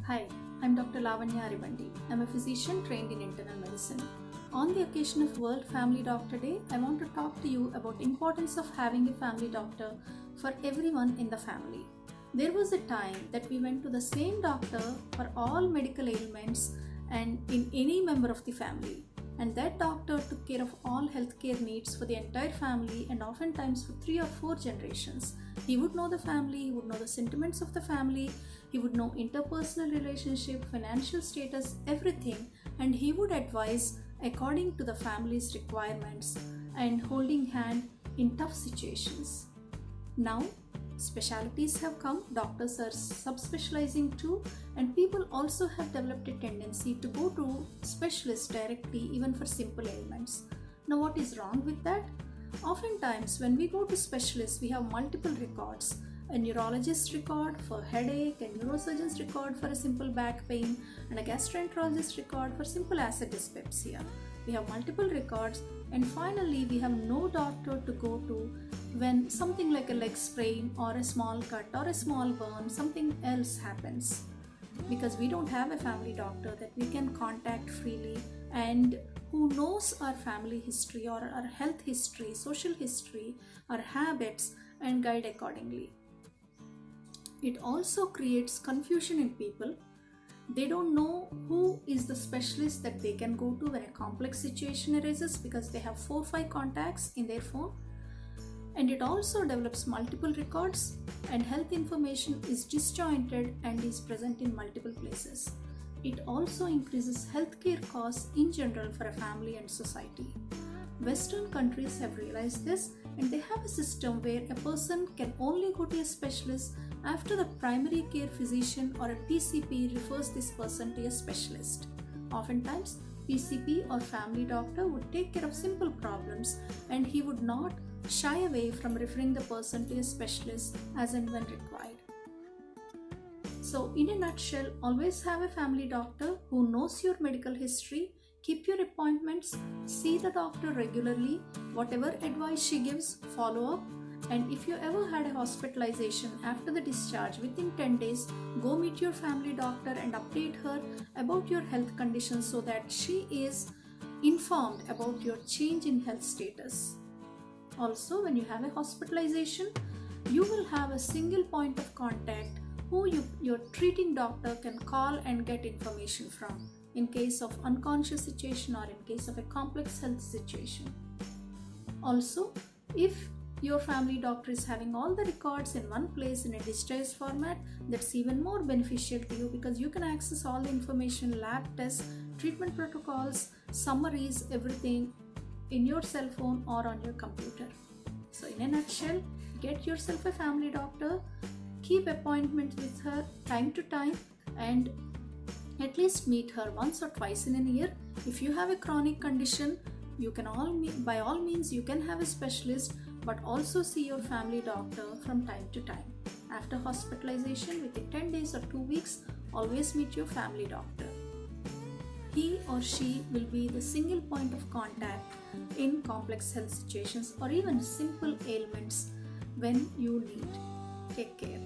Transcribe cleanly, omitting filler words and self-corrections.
Hi, I'm Dr. Lavanya Arivandi. I'm a physician trained in internal medicine. On the occasion of World Family Doctor Day, I want to talk to you about importance of having a family doctor for everyone in the family. There was a time that we went to the same doctor for all medical ailments and in any member of the family. And that doctor took care of all healthcare needs for the entire family and oftentimes for 3 or 4 generations. He would know the family, he would know the sentiments of the family, he would know interpersonal relationship, financial status, everything, and he would advise according to the family's requirements and holding hand in tough situations. Now, specialties have come, doctors are subspecializing too, and people also have developed a tendency to go to specialists directly even for simple ailments. Now, what is wrong with that? Oftentimes, when we go to specialists, we have multiple records. A neurologist record for headache, a neurosurgeon's record for a simple back pain, and a gastroenterologist record for simple acid dyspepsia. We have multiple records, and finally, we have no doctor to go to when something like a leg sprain or a small cut or a small burn, something else happens. Because we don't have a family doctor that we can contact freely and who knows our family history or our health history, social history, our habits, and guide accordingly. It also creates confusion in people. They don't know who is the specialist that they can go to when a complex situation arises because they have 4 or 5 contacts in their phone. And it also develops multiple records, and health information is disjointed and is present in multiple places. It also increases healthcare costs in general for a family and society. Western countries have realized this, and they have a system where a person can only go to a specialist after the primary care physician or a PCP refers this person to a specialist. Oftentimes, PCP or family doctor would take care of simple problems and he would not shy away from referring the person to a specialist as and when required. So, in a nutshell, always have a family doctor who knows your medical history, keep your appointments, see the doctor regularly, whatever advice she gives, follow up, and if you ever had a hospitalization after the discharge within 10 days, go meet your family doctor and update her about your health conditions so that she is informed about your change in health status. Also, when you have a hospitalization, you will have a single point of contact who your treating doctor can call and get information from in case of unconscious situation or in case of a complex health situation. Also, if your family doctor is having all the records in one place in a digitized format, that's even more beneficial to you because you can access all the information, lab tests, treatment protocols, summaries, everything in your cell phone or on your computer. So in a nutshell, get yourself a family doctor, keep appointments with her time to time, and at least meet her once or twice in a year. If you have a chronic condition, you can by all means you can have a specialist, but also see your family doctor from time to time. After hospitalization, within 10 days or 2 weeks, always meet your family doctor. He or she will be the single point of contact in complex health situations or even simple ailments when you need. Take care.